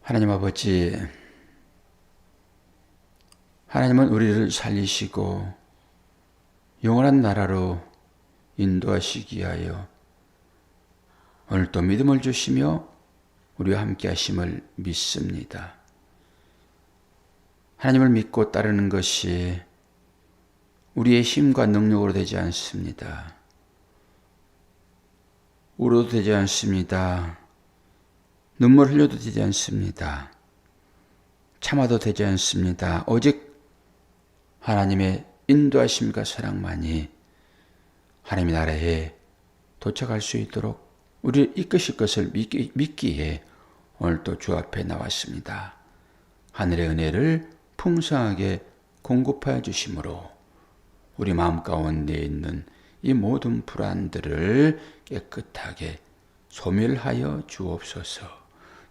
하나님 아버지, 하나님은 우리를 살리시고 영원한 나라로 인도하시기 위하여 오늘도 믿음을 주시며 우리와 함께 하심을 믿습니다. 하나님을 믿고 따르는 것이 우리의 힘과 능력으로 되지 않습니다. 울어도 되지 않습니다. 눈물 흘려도 되지 않습니다. 참아도 되지 않습니다. 오직 하나님의 인도하심과 사랑만이 하나님의 나라에 도착할 수 있도록 우리를 이끄실 것을 믿기에 오늘도 주 앞에 나왔습니다. 하늘의 은혜를 풍성하게 공급하여 주심으로 우리 마음 가운데 있는 이 모든 불안들을 깨끗하게 소멸하여 주옵소서.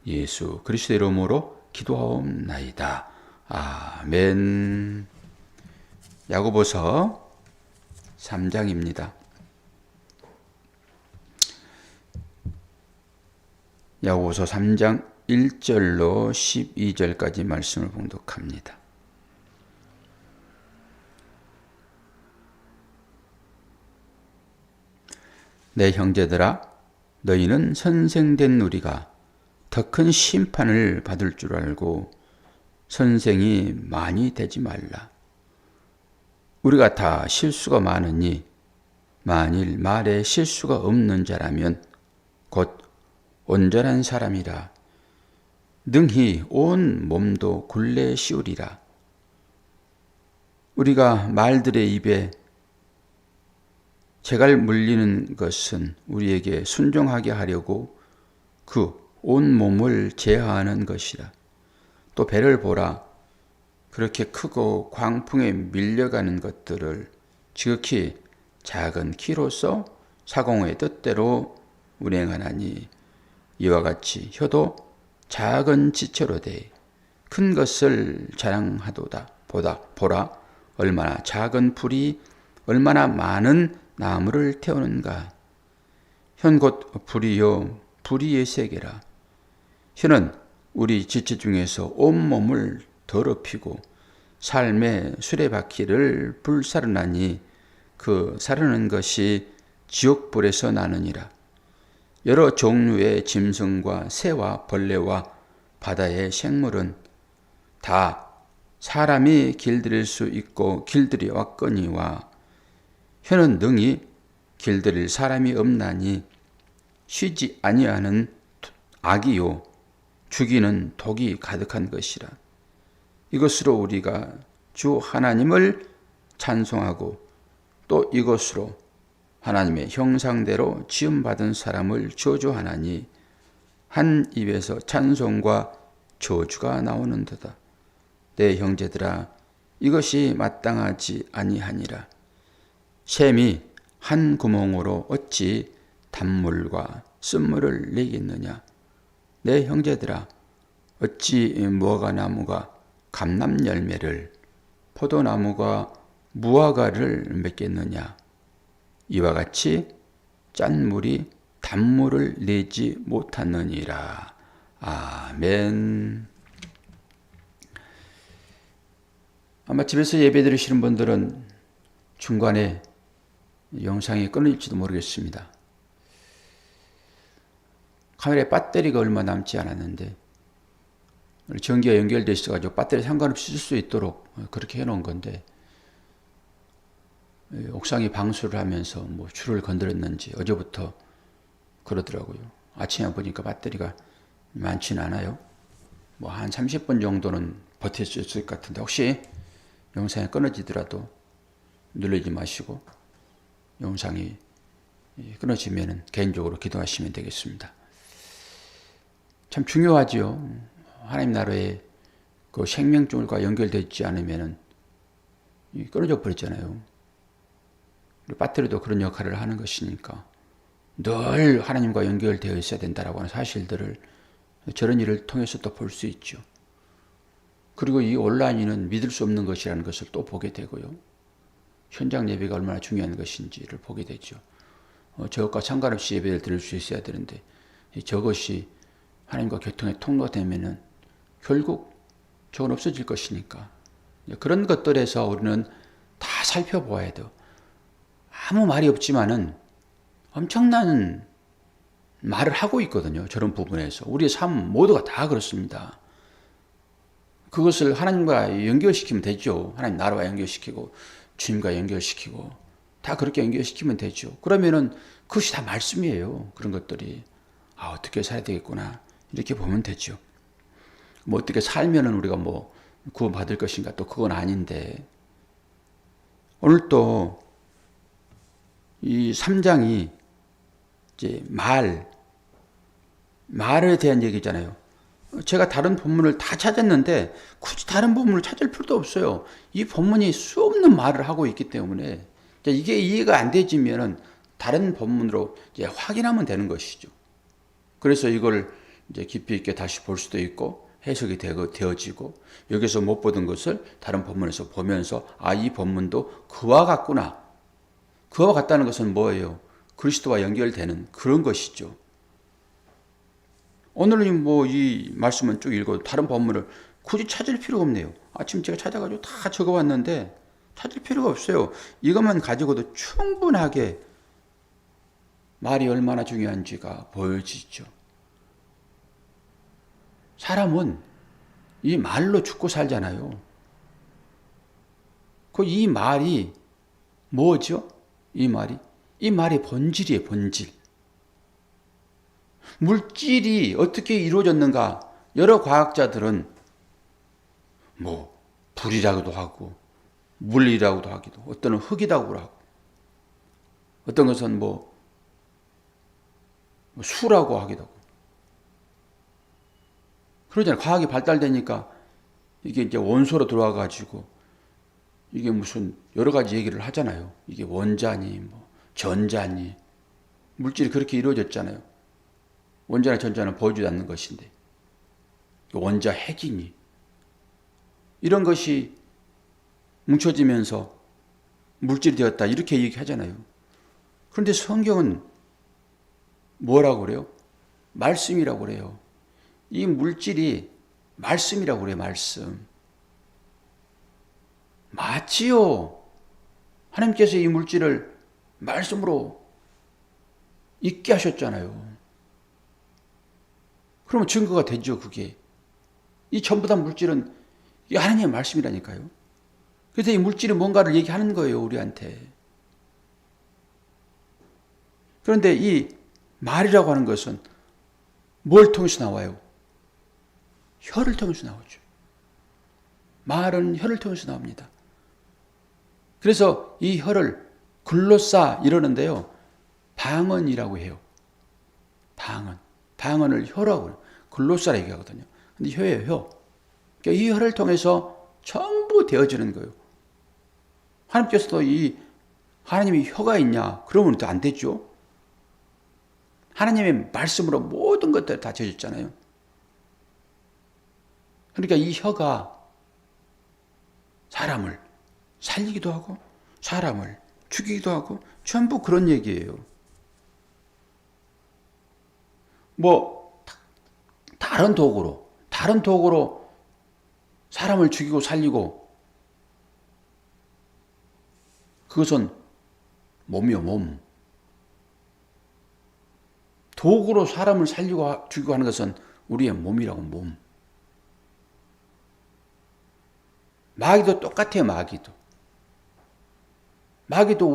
예수 그리스도의 이름으로 기도하옵나이다. 아멘. 야고보서 3장입니다. 야고보서 3장 1절로 12절까지 말씀을 봉독합니다. 내 형제들아, 너희는 선생된 우리가 더 큰 심판을 받을 줄 알고 선생이 많이 되지 말라. 우리가 다 실수가 많으니 만일 말에 실수가 없는 자라면 곧 온전한 사람이라 능히 온 몸도 굴레 씌우리라. 우리가 말들의 입에 재갈 물리는 것은 우리에게 순종하게 하려고 그 온 몸을 제어하는 것이라. 또 배를 보라. 그렇게 크고 광풍에 밀려가는 것들을 지극히 작은 키로서 사공의 뜻대로 운행하나니 이와 같이 혀도 작은 지체로 돼 큰 것을 자랑하도다. 보라 얼마나 작은 불이 얼마나 많은 나무를 태우는가. 현 곧 불이요 불의의 세계라. 혀는 우리 지체 중에서 온몸을 더럽히고 삶의 수레바퀴를 불사르나니 그 사르는 것이 지옥불에서 나느니라. 여러 종류의 짐승과 새와 벌레와 바다의 생물은 다 사람이 길들일 수 있고 길들이 왔거니와 혀는 능히 길들일 사람이 없나니 쉬지 아니하는 악이요 죽이는 독이 가득한 것이라. 이것으로 우리가 주 하나님을 찬송하고 또 이것으로 하나님의 형상대로 지음받은 사람을 저주하나니 한 입에서 찬송과 저주가 나오는도다. 내 형제들아, 이것이 마땅하지 아니하니라. 샘이 한 구멍으로 어찌 단물과 쓴물을 내겠느냐. 내 형제들아, 어찌 무화과나무가 감람 열매를 포도나무가 무화과를 맺겠느냐. 이와 같이 짠 물이 단물을 내지 못하느니라. 아멘. 아마 집에서 예배 드리시는 분들은 중간에 영상이 끊어질지도 모르겠습니다. 카메라에 배터리가 얼마 남지 않았는데 전기가 연결되어 있어가지고 배터리 상관없이 쓸 수 있도록 그렇게 해놓은 건데 옥상에 방수를 하면서 뭐 줄을 건드렸는지 어제부터 그러더라고요. 아침에 보니까 배터리가 많지는 않아요. 뭐 한 30분 정도는 버틸 수 있을 것 같은데 혹시 영상이 끊어지더라도 눌리지 마시고 영상이 끊어지면 개인적으로 기도하시면 되겠습니다. 참 중요하지요. 하나님 나라에 그 생명줄과 연결되지 않으면 끊어져 버렸잖아요. 배터리도 그런 역할을 하는 것이니까 늘 하나님과 연결되어 있어야 된다라고 하는 사실들을 저런 일을 통해서 또 볼 수 있죠. 그리고 이 온라인은 믿을 수 없는 것이라는 것을 또 보게 되고요. 현장 예배가 얼마나 중요한 것인지를 보게 되죠. 저것과 상관없이 예배를 드릴 수 있어야 되는데 저것이 하나님과 교통의 통로가 되면은 결국 저건 없어질 것이니까 그런 것들에서 우리는 다 살펴보아야 돼요. 아무 말이 없지만은 엄청난 말을 하고 있거든요. 저런 부분에서 우리의 삶 모두가 다 그렇습니다. 그것을 하나님과 연결시키면 되죠. 하나님 나라와 연결시키고 주님과 연결시키고 다 그렇게 연결시키면 되죠. 그러면은 그것이 다 말씀이에요. 그런 것들이 어떻게 살아야 되겠구나 이렇게 보면 되죠. 뭐 어떻게 살면은 우리가 뭐 구원받을 것인가 또 그건 아닌데 오늘 또 이 3장이 이제 말에 대한 얘기잖아요. 제가 다른 본문을 다 찾았는데 굳이 다른 본문을 찾을 필요도 없어요. 이 본문이 수없는 말을 하고 있기 때문에 이게 이해가 안 되지면은 다른 본문으로 이제 확인하면 되는 것이죠. 그래서 이걸 이제 깊이 있게 다시 볼 수도 있고 해석이 되어지고 여기서 못 보던 것을 다른 본문에서 보면서 이 본문도 그와 같구나. 그와 같다는 것은 뭐예요? 그리스도와 연결되는 그런 것이죠. 오늘은 뭐 이 말씀은 쭉 읽어도 다른 본문을 굳이 찾을 필요가 없네요. 아침 제가 찾아가지고 다 적어봤는데 찾을 필요가 없어요. 이것만 가지고도 충분하게 말이 얼마나 중요한지가 보여지죠. 사람은 이 말로 죽고 살잖아요. 이 말이 뭐죠? 이 말이 본질이에요, 본질. 물질이 어떻게 이루어졌는가? 여러 과학자들은 뭐 불이라고도 하고 물이라고도 하기도 어떤 흙이라고도 하고 어떤 것은 뭐 수라고 하기도 하고 그러잖아요. 과학이 발달되니까 이게 이제 원소로 들어와 가지고 이게 무슨 여러 가지 얘기를 하잖아요. 이게 원자니 뭐 전자니 물질이 그렇게 이루어졌잖아요. 원자나 전자는 보여주지 않는 것인데 원자 핵이니 이런 것이 뭉쳐지면서 물질이 되었다 이렇게 얘기하잖아요. 그런데 성경은 뭐라고 그래요? 말씀이라고 그래요. 이 물질이 말씀이라고 그래요. 말씀. 맞지요. 하나님께서 이 물질을 말씀으로 있게 하셨잖아요. 그러면 증거가 되죠. 그게. 이 전부 다 물질은 이 하나님의 말씀이라니까요. 그래서 이 물질이 뭔가를 얘기하는 거예요. 우리한테. 그런데 이 말이라고 하는 것은 뭘 통해서 나와요? 혀를 통해서 나오죠. 말은 혀를 통해서 나옵니다. 그래서 이 혀를 글로싸 이러는데요. 방언이라고 해요. 방언을 혀라고 해요. 글로싸라 얘기하거든요. 근데 혀예요, 혀. 그러니까 이 혀를 통해서 전부 되어지는 거예요. 하나님께서도 이 하나님이 혀가 있냐? 그러면 또 안 되죠. 하나님의 말씀으로 모든 것들을 다 지어졌잖아요. 그러니까 이 혀가 사람을 살리기도 하고 사람을 죽이기도 하고 전부 그런 얘기예요. 뭐 다른 도구로 사람을 죽이고 살리고 그것은 몸이요, 몸. 도구로 사람을 살리고 죽이고 하는 것은 우리의 몸이라고, 몸. 마귀도 똑같아요, 마귀도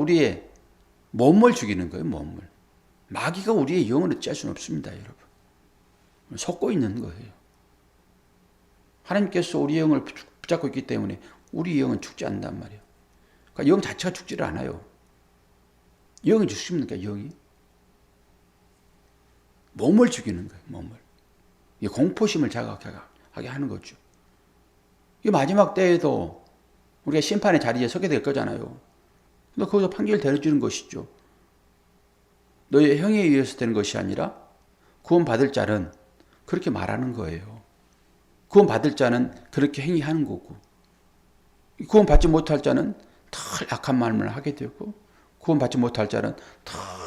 우리의 몸을 죽이는 거예요, 몸을. 마귀가 우리의 영혼을 짤 수는 없습니다, 여러분. 속고 있는 거예요. 하나님께서 우리 영을 붙잡고 있기 때문에 우리 영은 죽지 않는단 말이에요. 그러니까 영 자체가 죽지를 않아요. 영이 죽습니까, 영이? 몸을 죽이는 거예요, 몸을. 이 공포심을 자각하게 하는 거죠. 이 마지막 때에도 우리가 심판의 자리에 서게 될 거잖아요. 근데 거기서 판결을 내려주는 것이죠. 너의 형에 의해서 되는 것이 아니라 구원받을 자는 그렇게 말하는 거예요. 구원받을 자는 그렇게 행위하는 거고 구원받지 못할 자는 더 악한 말을 하게 되고 구원받지 못할 자는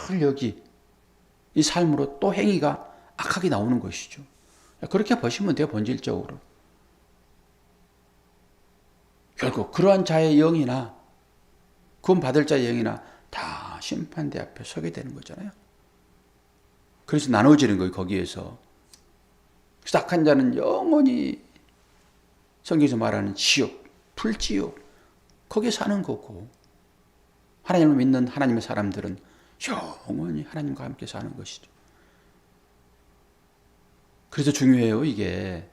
늘 여기 이 삶으로 또 행위가 악하게 나오는 것이죠. 그렇게 보시면 돼요. 본질적으로. 결국 그러한 자의 영이나 구원받을 자의 영이나 다 심판대 앞에 서게 되는 거잖아요. 그래서 나눠지는 거예요. 거기에서. 그래서 악한 자는 영원히 성경에서 말하는 지옥, 불지옥 거기에 사는 거고, 하나님을 믿는 하나님의 사람들은 영원히 하나님과 함께 사는 것이죠. 그래서 중요해요, 이게.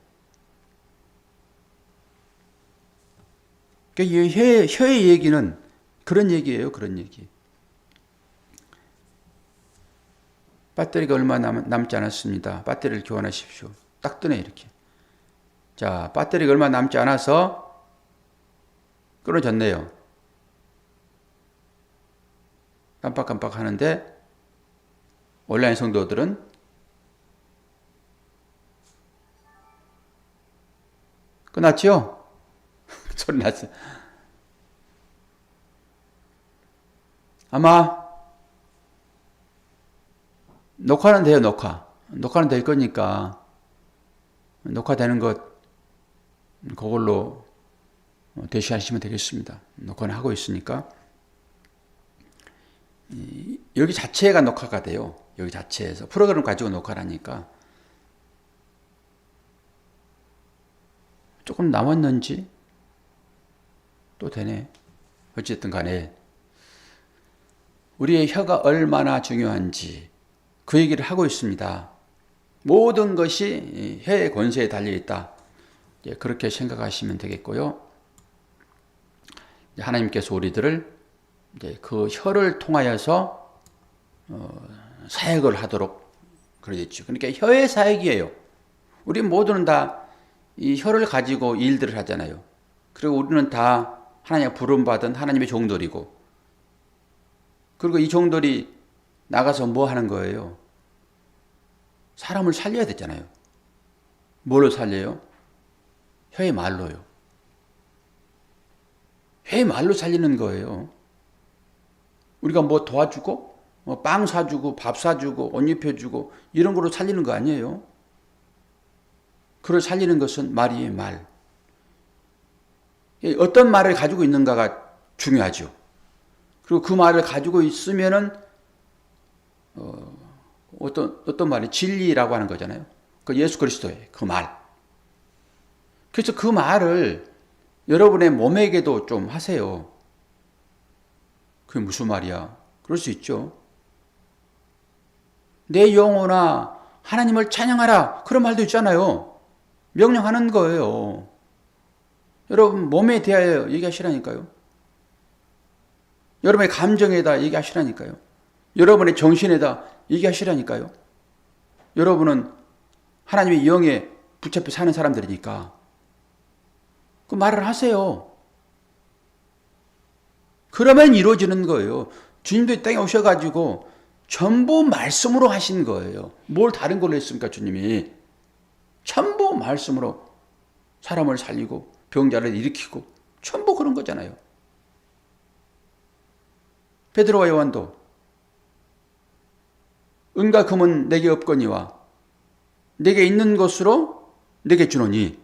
이 혀의 얘기는 그런 얘기예요, 그런 얘기. 배터리가 얼마 남지 않았습니다. 배터리를 교환하십시오. 딱 뜨네, 이렇게. 자, 배터리가 얼마 남지 않아서 끊어졌네요. 깜빡깜빡 하는데 온라인 성도들은 끝났죠? 소리 났어요. 아마 녹화는 돼요, 녹화는 될 거니까 녹화되는 것 그걸로 대시하시면 되겠습니다. 녹화는 하고 있으니까. 여기 자체가 녹화가 돼요. 여기 자체에서 프로그램 가지고 녹화를 하니까 조금 남았는지 또 되네. 어쨌든 간에 우리의 혀가 얼마나 중요한지 그 얘기를 하고 있습니다. 모든 것이 혀의 권세에 달려있다. 그렇게 생각하시면 되겠고요. 하나님께서 우리들을 그 혀를 통하여서 사역을 하도록 그러겠죠. 그러니까 혀의 사역이에요. 우리 모두는 다 이 혀를 가지고 일들을 하잖아요. 그리고 우리는 다 하나님의 부름받은 하나님의 종들이고, 그리고 이 종들이 나가서 뭐 하는 거예요? 사람을 살려야 되잖아요. 뭘로 살려요? 혀의 말로요. 혀의 말로 살리는 거예요. 우리가 뭐 도와주고, 빵 사주고, 밥 사주고, 옷 입혀주고, 이런 거로 살리는 거 아니에요. 그를 살리는 것은 말이에요, 말. 어떤 말을 가지고 있는가가 중요하죠. 그리고 그 말을 가지고 있으면은, 어떤 말이 진리라고 하는 거잖아요. 그 예수 그리스도의 그 말. 그래서 그 말을 여러분의 몸에게도 좀 하세요. 그게 무슨 말이야? 그럴 수 있죠. 내 영혼아 하나님을 찬양하라. 그런 말도 있잖아요. 명령하는 거예요. 여러분 몸에 대하여 얘기하시라니까요. 여러분의 감정에다 얘기하시라니까요. 여러분의 정신에다 얘기하시라니까요. 여러분은 하나님의 영에 붙잡혀 사는 사람들이니까 그 말을 하세요. 그러면 이루어지는 거예요. 주님도 이 땅에 오셔가지고 전부 말씀으로 하신 거예요. 뭘 다른 걸로 했습니까, 주님이? 전부 말씀으로 사람을 살리고 병자를 일으키고 전부 그런 거잖아요. 베드로와 요한도 은과 금은 내게 없거니와 내게 있는 것으로 내게 주노니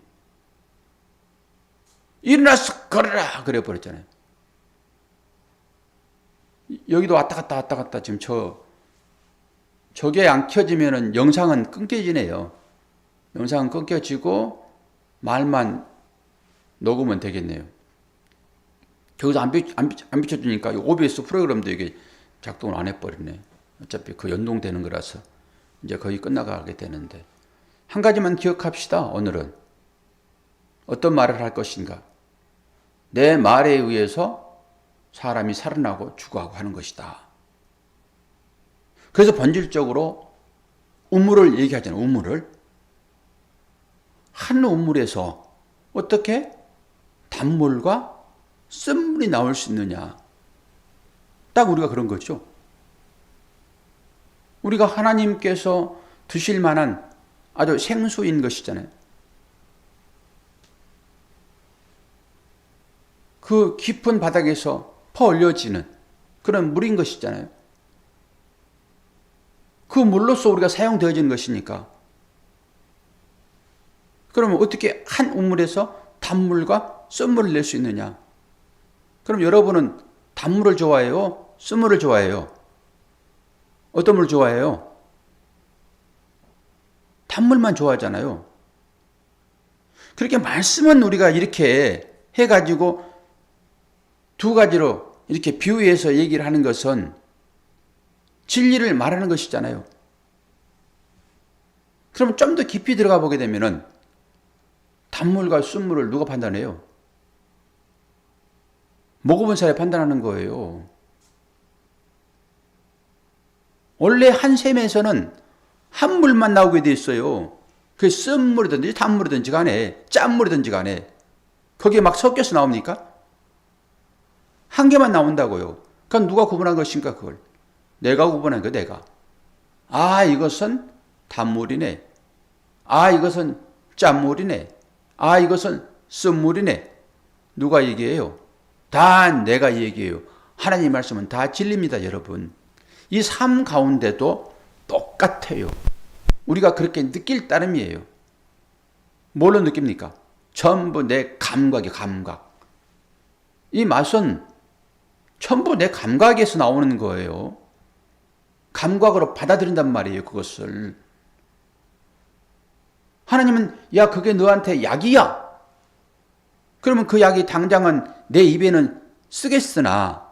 일어나서 걸어라 그래 버렸잖아요. 여기도 왔다 갔다 지금 저게 안 켜지면은 영상은 끊겨지네요. 영상은 끊겨지고 말만 녹으면 되겠네요. 저기서 안 비춰주니까 OBS 프로그램도 이게 작동을 안 해버리네. 어차피 그 연동되는 거라서 이제 거의 끝나가게 되는데, 한 가지만 기억합시다. 오늘은 어떤 말을 할 것인가. 내 말에 의해서 사람이 살아나고 죽어가고 하는 것이다. 그래서 본질적으로 우물을 얘기하잖아요. 우물을. 한 우물에서 어떻게 단물과 쓴물이 나올 수 있느냐. 딱 우리가 그런 거죠. 우리가 하나님께서 드실 만한 아주 생수인 것이잖아요. 그 깊은 바닥에서 퍼올려지는 그런 물인 것이잖아요. 그 물로서 우리가 사용되어지는 것이니까. 그러면 어떻게 한 우물에서 단물과 쓴물을 낼 수 있느냐? 그럼 여러분은 단물을 좋아해요? 쓴물을 좋아해요? 어떤 물 좋아해요? 단물만 좋아하잖아요. 그렇게 말씀은 우리가 이렇게 해가지고 두 가지로 이렇게 비유해서 얘기를 하는 것은 진리를 말하는 것이잖아요. 그럼 좀 더 깊이 들어가 보게 되면은 단물과 쓴물을 누가 판단해요? 먹어본 사람이 판단하는 거예요. 원래 한 샘에서는 한 물만 나오게 돼 있어요. 그게 쓴물이든지 단물이든지 간에 짠물이든지 간에 거기에 막 섞여서 나옵니까? 한 개만 나온다고요. 그럼 누가 구분한 것인가 그걸? 내가 구분한 거 내가. 아 이것은 단물이네. 아 이것은 짠물이네. 아 이것은 쓴물이네. 누가 얘기해요? 다 내가 얘기해요. 하나님 말씀은 다 진리입니다 여러분. 이 삶 가운데도 똑같아요. 우리가 그렇게 느낄 따름이에요. 뭘로 느낍니까? 전부 내 감각이 감각. 이 맛은 전부 내 감각에서 나오는 거예요. 감각으로 받아들인단 말이에요, 그것을. 하나님은 야 그게 너한테 약이야. 그러면 그 약이 당장은 내 입에는 쓰겠으나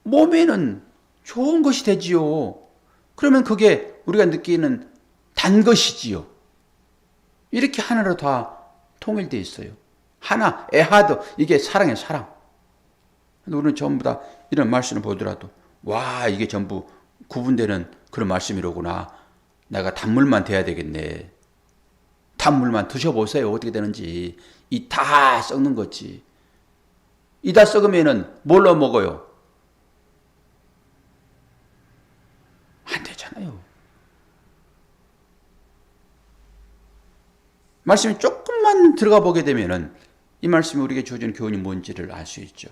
몸에는 좋은 것이 되지요. 그러면 그게 우리가 느끼는 단 것이지요. 이렇게 하나로 다 통일되어 있어요. 하나, 에하드, 이게 사랑이에요, 사랑. 우리는 전부 다 이런 말씀을 보더라도 와 이게 전부 구분되는 그런 말씀이로구나. 내가 단물만 돼야 되겠네. 단물만 드셔보세요. 어떻게 되는지. 이 다 썩는 거지. 이 다 썩으면은 뭘로 먹어요? 안 되잖아요. 말씀이 조금만 들어가 보게 되면은 이 말씀이 우리에게 주어진 교훈이 뭔지를 알 수 있죠.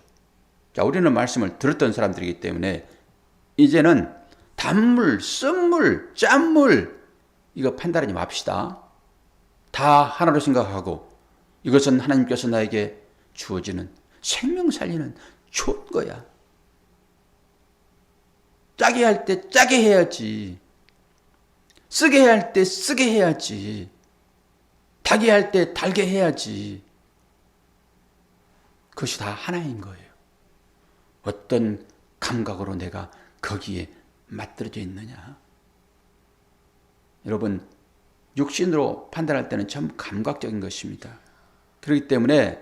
자, 우리는 말씀을 들었던 사람들이기 때문에 이제는 단물, 쓴물, 짠물 이거 판단하지 맙시다. 다 하나로 생각하고 이것은 하나님께서 나에게 주어지는 생명 살리는 좋은 거야. 짜게 할 때 짜게 해야지. 쓰게 할 때 쓰게 해야지. 달게 할 때 달게 해야지. 그것이 다 하나인 거예요. 어떤 감각으로 내가 거기에 맞들어져 있느냐. 여러분 육신으로 판단할 때는 전부 감각적인 것입니다. 그렇기 때문에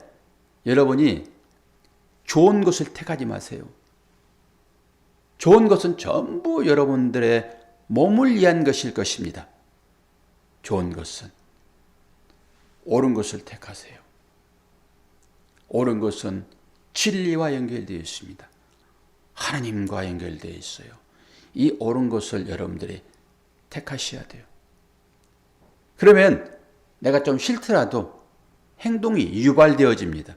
여러분이 좋은 것을 택하지 마세요. 좋은 것은 전부 여러분들의 몸을 위한 것일 것입니다. 좋은 것은 옳은 것을 택하세요. 옳은 것은 진리와 연결되어 있습니다. 하나님과 연결되어 있어요. 이 옳은 것을 여러분들이 택하셔야 돼요. 그러면 내가 좀 싫더라도 행동이 유발되어집니다.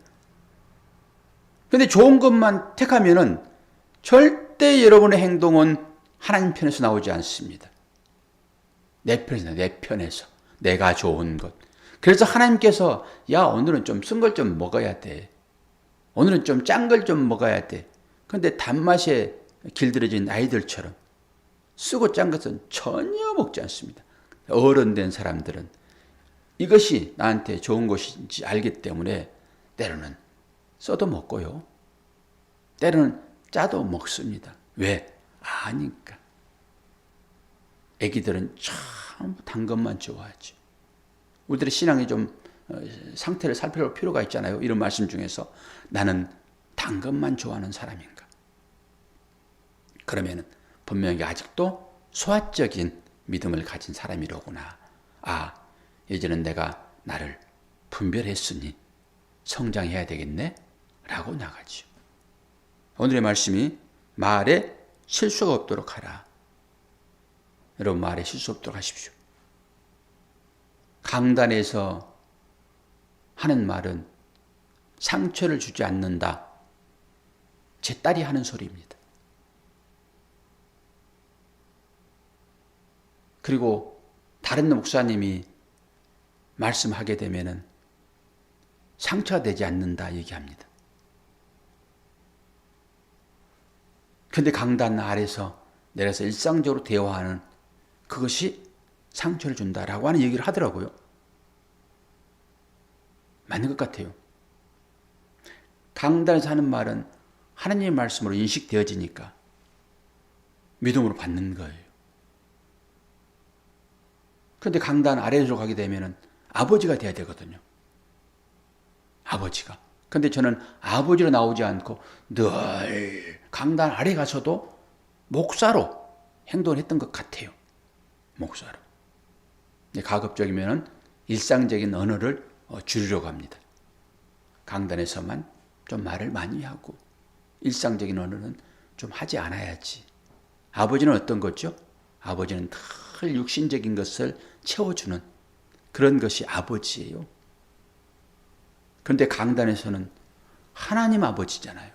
그런데 좋은 것만 택하면은 절대 여러분의 행동은 하나님 편에서 나오지 않습니다. 내 편에서, 내 편에서. 내가 좋은 것. 그래서 하나님께서 야 오늘은 좀 쓴 걸 좀 먹어야 돼. 오늘은 좀 짠 걸 좀 먹어야 돼. 그런데 단맛에 길들여진 아이들처럼 쓰고 짠 것은 전혀 먹지 않습니다. 어른된 사람들은 이것이 나한테 좋은 것인지 알기 때문에 때로는 써도 먹고요. 때로는 짜도 먹습니다. 왜? 아니까. 애기들은 참 단 것만 좋아하죠. 우리들의 신앙이 좀 상태를 살펴볼 필요가 있잖아요. 이런 말씀 중에서 나는 단 것만 좋아하는 사람인가? 그러면 분명히 아직도 소아적인 믿음을 가진 사람이로구나. 아, 이제는 내가 나를 분별했으니 성장해야 되겠네? 라고 나가죠. 오늘의 말씀이 말에 실수가 없도록 하라. 여러분 말에 실수 없도록 하십시오. 강단에서 하는 말은 상처를 주지 않는다. 제 딸이 하는 소리입니다. 그리고 다른 목사님이 말씀하게 되면은 상처가 되지 않는다 얘기합니다. 근데 강단 아래서 내려서 일상적으로 대화하는 그것이 상처를 준다라고 하는 얘기를 하더라고요. 맞는 것 같아요. 강단에서 하는 말은 하나님의 말씀으로 인식되어지니까 믿음으로 받는 거예요. 그런데 강단 아래로 가게 되면 아버지가 돼야 되거든요. 아버지가. 근데 저는 아버지로 나오지 않고 늘 강단 아래 가서도 목사로 행동했던 것 같아요. 목사로. 가급적이면 일상적인 언어를 줄이려고 합니다. 강단에서만 좀 말을 많이 하고 일상적인 언어는 좀 하지 않아야지. 아버지는 어떤 거죠? 아버지는 늘 육신적인 것을 채워주는 그런 것이 아버지예요. 그런데 강단에서는 하나님 아버지잖아요.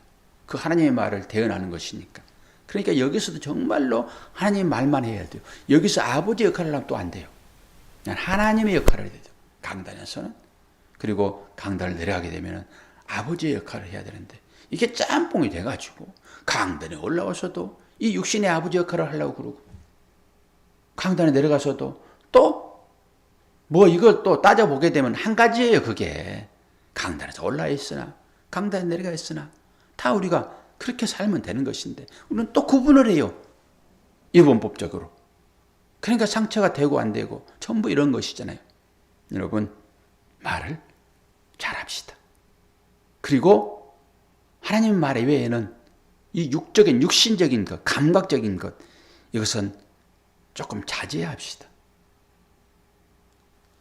그 하나님의 말을 대언하는 것이니까. 그러니까 여기서도 정말로 하나님 말만 해야 돼요. 여기서 아버지 역할을 하면 또 안 돼요. 그냥 하나님의 역할을 해야 돼요. 강단에서는. 그리고 강단을 내려가게 되면 아버지의 역할을 해야 되는데 이게 짬뽕이 돼가지고 강단에 올라와서도 이 육신의 아버지 역할을 하려고 그러고 강단에 내려가서도 또 뭐 이걸 또 따져보게 되면 한 가지예요. 그게 강단에서 올라와 있으나 강단에 내려가 있으나 다 우리가 그렇게 살면 되는 것인데 우리는 또 구분을 해요. 이분법적으로. 그러니까 상처가 되고 안 되고 전부 이런 것이잖아요. 여러분 말을 잘합시다. 그리고 하나님 말 외에는 이 육적인 육신적인 것, 감각적인 것 이것은 조금 자제합시다.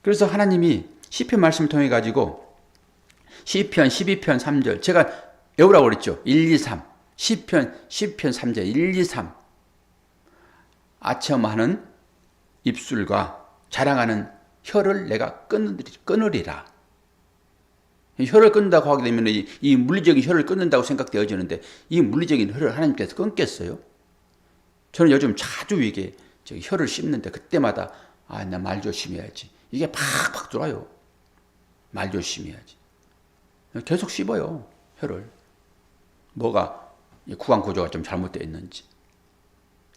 그래서 하나님이 시편 말씀을 통해 가지고 시편 12편 3절 제가 외우라고 그랬죠. 1, 2, 3 시편 3절 1, 2, 3 아첨하는 입술과 자랑하는 혀를 내가 끊으리라. 혀를 끊는다고 하게 되면 이 물리적인 혀를 끊는다고 생각되어지는데 이 물리적인 혀를 하나님께서 끊겠어요? 저는 요즘 자주 이게 혀를 씹는데 그때마다 나 말 조심해야지. 이게 팍팍 돌아요. 말 조심해야지. 계속 씹어요. 혀를. 뭐가 구강 구조가 좀 잘못되어 있는지.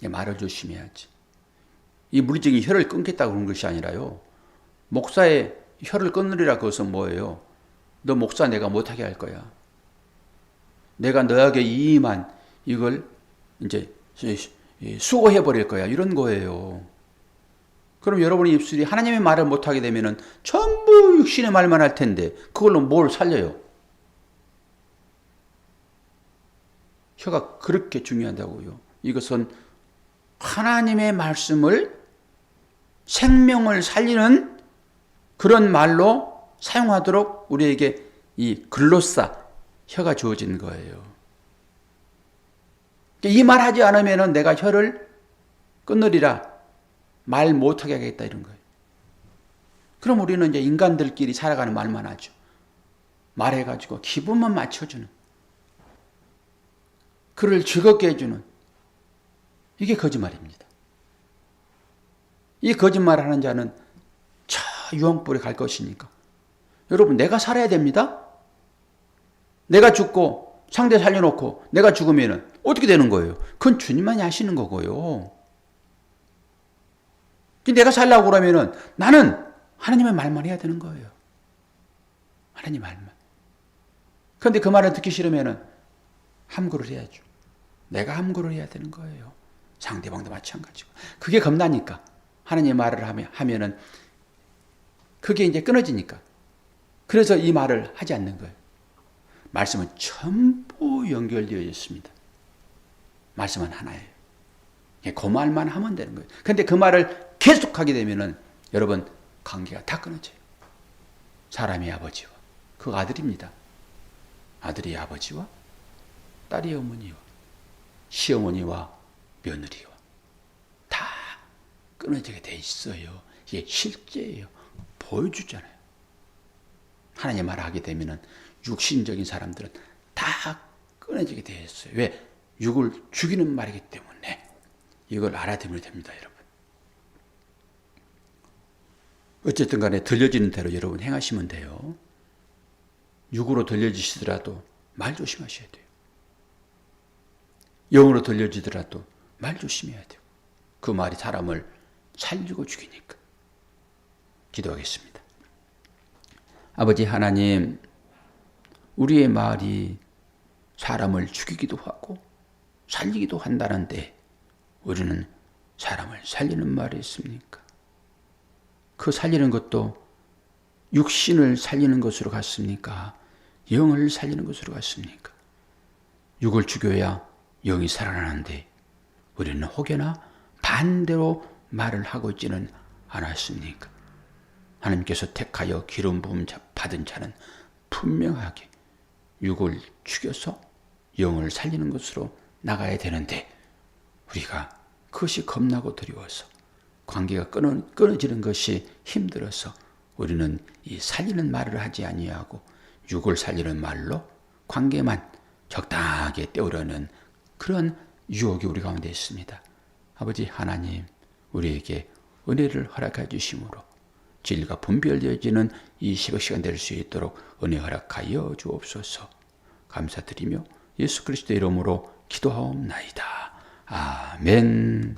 말을 조심해야지. 이 물리적인 혀를 끊겠다고 그런 것이 아니라요. 목사의 혀를 끊으리라 그것은 뭐예요? 너 목사 내가 못하게 할 거야. 내가 너에게 이임한 이걸 이제 수고해버릴 거야. 이런 거예요. 그럼 여러분의 입술이 하나님의 말을 못하게 되면 전부 육신의 말만 할 텐데 그걸로 뭘 살려요? 혀가 그렇게 중요하다고요. 이것은 하나님의 말씀을 생명을 살리는 그런 말로 사용하도록 우리에게 이 글로사 혀가 주어진 거예요. 이 말 하지 않으면 내가 혀를 끊으리라. 말 못하게 하겠다 이런 거예요. 그럼 우리는 이제 인간들끼리 살아가는 말만 하죠. 말해가지고 기분만 맞춰주는. 그를 즐겁게 해주는. 이게 거짓말입니다. 이 거짓말하는 자는 저 유황불에 갈 것이니까. 여러분 내가 살아야 됩니다. 내가 죽고 상대 살려놓고 내가 죽으면 어떻게 되는 거예요? 그건 주님만이 하시는 거고요. 내가 살려고 그러면 나는 하나님의 말만 해야 되는 거예요. 하나님 말만. 그런데 그 말을 듣기 싫으면 함구를 해야죠. 내가 함구를 해야 되는 거예요. 상대방도 마찬가지고. 그게 겁나니까. 하나님의 말을 하면은 그게 이제 끊어지니까. 그래서 이 말을 하지 않는 거예요. 말씀은 전부 연결되어 있습니다. 말씀은 하나예요. 그 말만 하면 되는 거예요. 그런데 그 말을 계속하게 되면은 여러분 관계가 다 끊어져요. 사람의 아버지와 그 아들입니다. 아들이 아버지와 딸이 어머니와 시어머니와 며느리와 다 끊어지게 돼 있어요. 이게 실제예요. 보여주잖아요. 하나님 말하게 되면은 육신적인 사람들은 다 끊어지게 되어 있어요. 왜? 육을 죽이는 말이기 때문에 이걸 알아두면 됩니다, 여러분. 어쨌든 간에 들려지는 대로 여러분 행하시면 돼요. 육으로 들려지시더라도 말 조심하셔야 돼요. 영으로 들려지더라도 말 조심해야 돼요. 그 말이 사람을 살리고 죽이니까. 기도하겠습니다. 아버지 하나님, 우리의 말이 사람을 죽이기도 하고 살리기도 한다는데 우리는 사람을 살리는 말이 있습니까? 그 살리는 것도 육신을 살리는 것으로 갔습니까? 영을 살리는 것으로 갔습니까? 육을 죽여야 영이 살아나는데 우리는 혹여나 반대로 말을 하고 있지는 않았습니까? 하나님께서 택하여 기름 부음 받은 자는 분명하게 육을 죽여서 영을 살리는 것으로 나가야 되는데 우리가 그것이 겁나고 두려워서 관계가 끊어지는 것이 힘들어서 우리는 이 살리는 말을 하지 아니하고 육을 살리는 말로 관계만 적당하게 때우려는 그런 유혹이 우리 가운데 있습니다. 아버지 하나님, 우리에게 은혜를 허락해 주심으로 진리가 분별되어지는 이 새벽 시간 될 수 있도록 은혜 허락하여 주옵소서. 감사드리며 예수 그리스도의 이름으로 기도하옵나이다. 아멘.